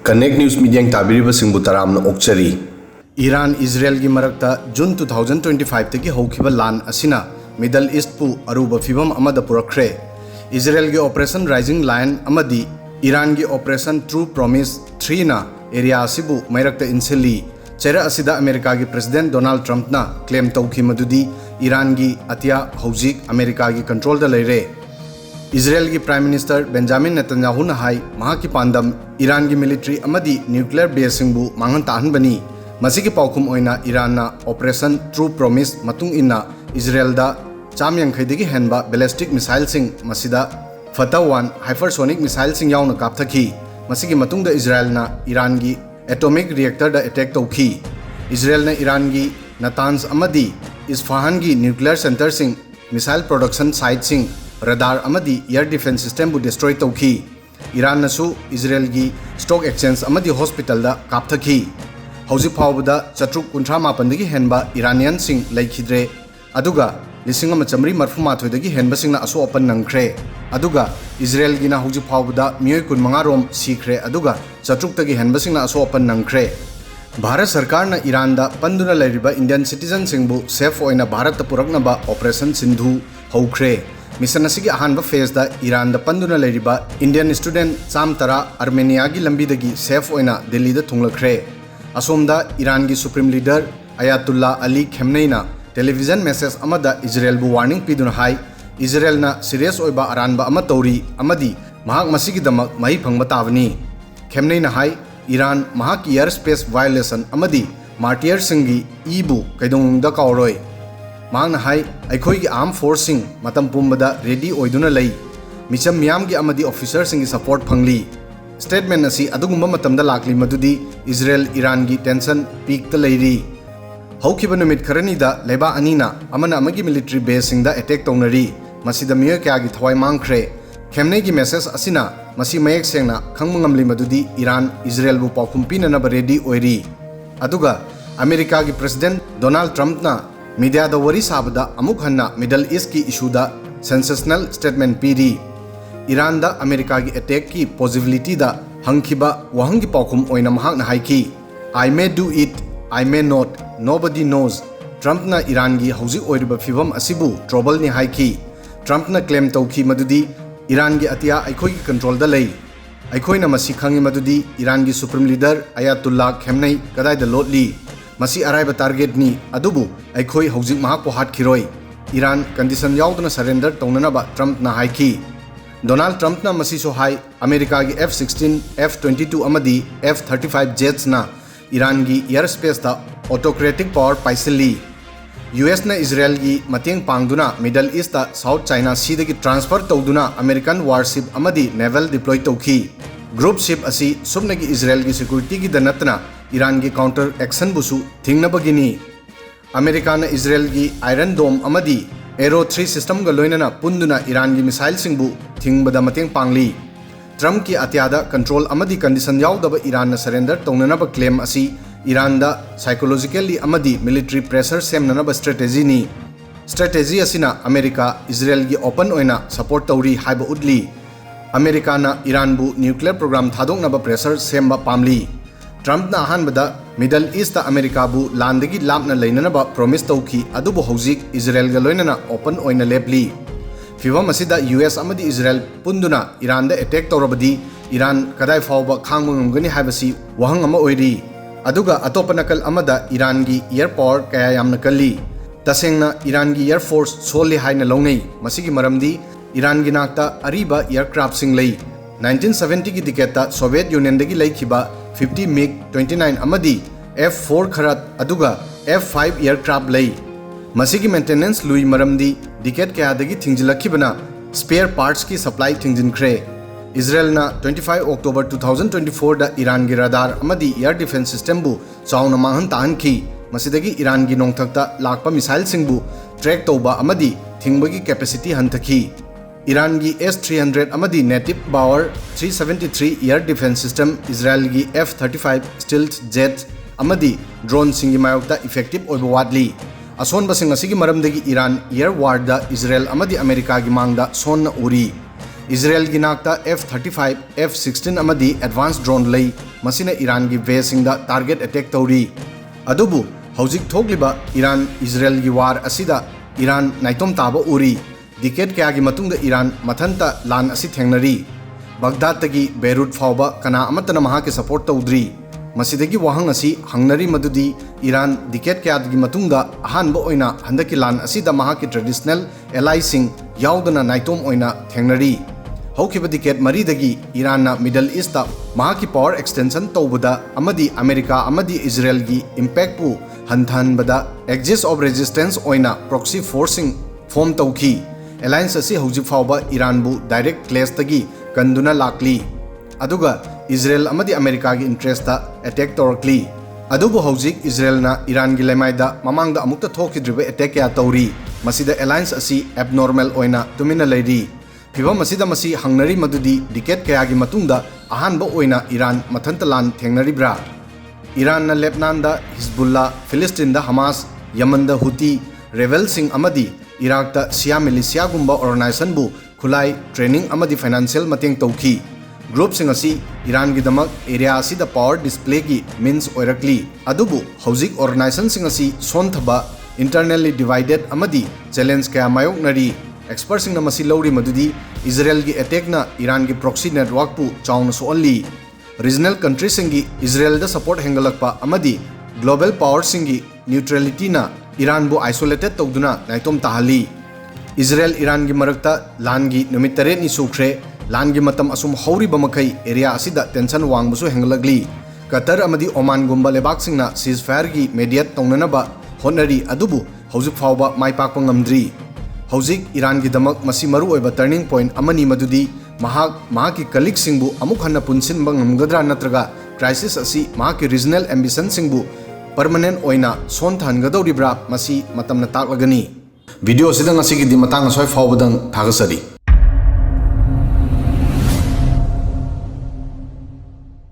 Connect news media ताबीरिबसिंगबु तरामना ओक्चरी ईरान इजराइल की मरक्ता जून 2025 तकी हौखिबा लान असिना मिडल ईस्ट पु अरुबा फिबम अमदा पुरखरे। इजराइल की ऑपरेशन राइजिंग लायन अमदी ईरान की ऑपरेशन ट्रू प्रॉमिस 3 ना एरिया असिबु मैरक्ता इंसिली चेरा असिदा अमेरिका की प्रेसिडेंट डोनाल्ड ट्रंप ना क्लेम तौखि मदुदी ईरान की अतिया हौजिक अमेरिका की कंट्रोल दा लेरे। इजराइल की प्राइम मिनिस्टर बेंजामिन नेतन्याहू ना हाई महा की पांदम ईरान की मिलिट्री अमदी न्यूक्लियर बेस सिंबु मांगन ताहनबनी। मसी की पाउखुम ओइना ईरान ना ऑपरेशन ट्रू प्रॉमिस मतुंग इन्ना इजराइल दा चाम यांखैदगी हेनबा बैलिस्टिक मिसाइल सिंग मसिदा फता-1 हाइपरसोनिक मिसाइल सिंग याउना कापथखी। मसी की मतुंग दा इजराइल ना ईरान की एटॉमिक रिएक्टर दा अटैक तौखी। इजराइल ना ईरान की नातांज अमदी इस्फहान की न्यूक्लियर सेंटर सिंग मिसाइल प्रोडक्शन साइट सिंग रडार अमदी एयर डिफेंस सिस्टम बु डिस्ट्रॉय तौखी। ईरान नसु इजराइल की स्टॉक एक्सचेंज अमदी हॉस्पिटल दा कापथखी। हौजिक फावबदा चट्रुक 59 हेनबा इरानियन सिंग लैखिद्रे अदुगा 1938 दगी हेनबा सिंगना असो ओपन नंख्रे। अदुगा इजराइल गिना हौजिक फावबदा मियोय 15 रोम सीख्रे अदुगा चट्रुक तगी हेनबा सिंगना असो ओपन नंख्रे। भारत सरकार ना ईरान दा पंदुना लैरिबा इंडियन सिटीजन सिंगबु सेफ ओइना भारत पुरकनबा ऑपरेशन सिंधु हौखरे। मिशन असिगी अहानबा फेज दा ईरान दा पंदुना लैरिबा इंडियन स्टूडेंट चाम तरा आर्मेनिया की लंबीदगी सेफ ओइना दिल्ली दा थुंगलखरे। असोमदा ईरान की सुप्रीम लीडर अयातुल्ला अली खेमनेना टेलीविजन मैसेज अमदा इजराइल बु वार्निंग पीदुना हाई इजराइल ना सीरियस ओइबा अरानबा अमा तौरी अमदी महाक मसिगी दमक मही फंगबा ताबनी। खेमनेना हाई ईरान महाक एयर स्पेस वायलेशन अमदी मार्टियर सिंगी ईबु कैदोंदा कावरोय। मांगना हाई अखोई आर्म फोर्स सिंग मतम पुंबदा रेडी ओइदुना लई मिचम मियाम की अमदी ऑफिसर सिंगी सपोर्ट फंगली। स्टेटमेंट असी अदुगुंबा मतमदा लाकली मदुदी इजराइल ईरान की टेंशन पीक ता लैरी। हौखिबा नुमित खरनीदा लेबा अनीना अमना अमगी मिलिट्री बेस सिंगदा अटैक तौनरी मसिदा मियो क्या की थवाई मांगख्रे। खेमने की मैसेज असिना मसी मयेक सेंगना खंगमंगमली मदुदी ईरान इजराइल बु पाउखुम पीननबा रेडी ओइरी। अदुगा अमेरिका की प्रेसिडेंट डोनाल्ड ट्रंप ना मीडिया दा वरी साबदा अमुक हन्ना मिडल ईस्ट की इशूदा सेंसेशनल स्टेटमेंट पीरी। ईरान दा अमेरिका की अटैक की पॉसिबिलिटी दा हंखिबा वहंगी पाउखुम ओइना महाकना हाइकी I may do it I may not nobody knows. Trump ना ईरान की हौजिक ओइरिबा फिबम असिबु ट्रबल नि हाइकी। ट्रंप ना क्लेम तौखी मदुदी ईरान की अतिया अखोई की कंट्रोल दा लई। अखोइना मसी खंगी मदुदी ईरान की सुप्रीम लीडर अयातुल्ला खेमनेई कदाइदा लोटली मसी अराइबा टारगेट नि अदुबु अखोई हौजिक महाको हाटखिरोय। ईरान कंडीशन याउदना सरेंडर तौननबा ट्रंप ना हाइकी। डोनाल्ड ट्रंप ना मसी सो हाई अमेरिका की F-16 F-22 अमदी F-35 जेट्स ना ईरान की एयर स्पेस दा ऑटोक्रेटिक पावर पाइसिली। यूएस ना इजराइल की मतेंग पांगदुना मिडल ईस्ट दा साउथ चाइना सी दगी ट्रांसफर तौदुना अमेरिकन वारशिप अमदी नेवल डिप्लॉय तौखी। ग्रुप शिप असी सुबनगी इजराइल की सिक्योरिटी की दनतना ईरान की काउंटर एक्शन बुसु थिंगनबगिनी। अमेरिका ना इजराइल की आयरन डोम अमदी एरो 3 सिस्टम गा लोइनना पुंदुना ईरान की मिसाइल सिंगबु थिंगबदा मतेंग पांगली। ट्रंप की अत्यादा कंट्रोल अमदी कंडीशन याउदबा ईरान ना सरेंडर तौननबा क्लेम असी ईरान दा साइकोलॉजिकली अमदी मिलिट्री प्रेशर सेमननबा स्ट्रेटेजी नि। स्ट्रेटेजी असिना अमेरिका इजराइल की ओपन ओइना सपोर्ट तौरी हाइबा उडली। अमेरिका ना ईरान बु न्यूक्लियर प्रोग्राम थादोंनबा प्रेशर सेमबा पामली। ट्रंप ना अहानबदा मिडल ईस्ट दा अमेरिका बु लांदगी लापना लैननबा प्रॉमिस तौखी अदुबु हौजिक इजराइल गा लोइनना ओपन ओइना लेपली। फिवम असिदा यूएस अमदी इजराइल पुंदुना ईरान दा अटैक तौरबदी ईरान कदाई फावबा खांगबा ngमगनी हाइबसी वहंग अमा ओइरी। अदुगा अतोप नकल अमदा ईरान की एयर पावर कया यामना कल्ली। तसेंगना ईरान की एयर फोर्स सोली हाइना लौनै मसिगी मरमदी ईरान की नाकता अरीबा एयरक्राफ्ट सिंग लई। 1970 की दिकेता सोवियत यूनियन दगी लैखिबा 50 मिग 29 अमदी F-4 खरत अदुगा F-5 एयरक्राफ्ट लई। मसिगी मेंटेनेंस लुई मरमदी दिकेट कयादगी थिंजिलखिबना स्पेयर पार्ट्स की सप्लाई थिंजिनख्रे। इजराइल ना 25 अक्टूबर 2024 दा ईरान की रडार अमदी एयर डिफेंस सिस्टम बु चाउना मांहन ताहनखी। मसिदगी ईरान की नोंथक्ता लाकपा मिसाइल सिंगबु ट्रैक तौबा अमदी थिंगबगी कैपेसिटी हंथखी। ईरान की S-300 अमदी native power 373 air defence system Israel की F-35 स्टील्थ जेट अमदी ड्रोन सिंगी मायोक्ता इफेक्टिव ओइबा वाटली। असोनबसिंग असिगी मरमदगी ईरान एयर वार इजराइल अमदी अमेरिका की मांगदा सोन उरी। इजराइल की नाकता F-35 F-16 अमदी एडवांस ड्रोन लई। masina Iran gi base target attack tawri adubu hojik thokliba Iran Israel gi war asida Iran naitom taba uri decade kaya gi matungda Iran Mathanta Laan asi thengnari Baghdad tagi Beirut fawba kana amatana maha ke support tawdri masidagi wahang asi hangnari madudi Iran decade kaya gi matungda ahanba oina handaki Laan asida maha ke traditional ally sing yaudana naitom oina thengnari houkheba decade mari dagi Iran na Middle East ta maha ki power extension tawbada amadi America amadi Israel gi impact pu hantanbada axis of resistance oina proxy forcing form tawki alliance asi hojik fawba Iran bu direct clash tagi kanduna lakli aduga Israel amadi America gi interest ta attack torakli adubu hojik Israel na Iran gi lemaida mamangda amukta thokidriba attack ya tawri masida alliance asi abnormal oina tumina leiri phibam masida masi hangnari madudi decade kaya gi matungda ahanba oina Iran Mathanta Laan thengnari bra Iran na Lebanon da Hezbollah Philistine da Hamas Yemen da Houthi rebel sing amadi Iraq da Shia militia gumba organization bu khulai training amadi financial mateng tawki group sing asi Iran gi damak area asi da power display gi means oirakli adubu hojik organization sing asi sonthaba internally divided amadi challenge kaya mayok nari experts sing na masi lawri madudi Israel gi attack na Iran gi proxy network pu chauna so only regional countries singi Israel da support hengalakpa amadi global power singi neutrality na Iran bu isolated tawduna naitom tahali Israel Iran gi marakta Laan gi numit 8 ni sukre Laan gi matam asum hauri bamakai area asida tension wangbusu hengalagli Qatar amadi Oman gumba lebak singna ceasefire gi mediate tongnanaba honari adubu hojik fawba maipakpa ngamdri hojik Iran gi damak masi maru oiba turning point amani madudi mahaki colleagues singbu amuk hanna punsinba ngamgadra natraga crisis asi mahaki regional ambition singbu permanent oina sonthangadoribra masi matamna taklagani video sida ngasi gi di matang asoi fawbadang thagasari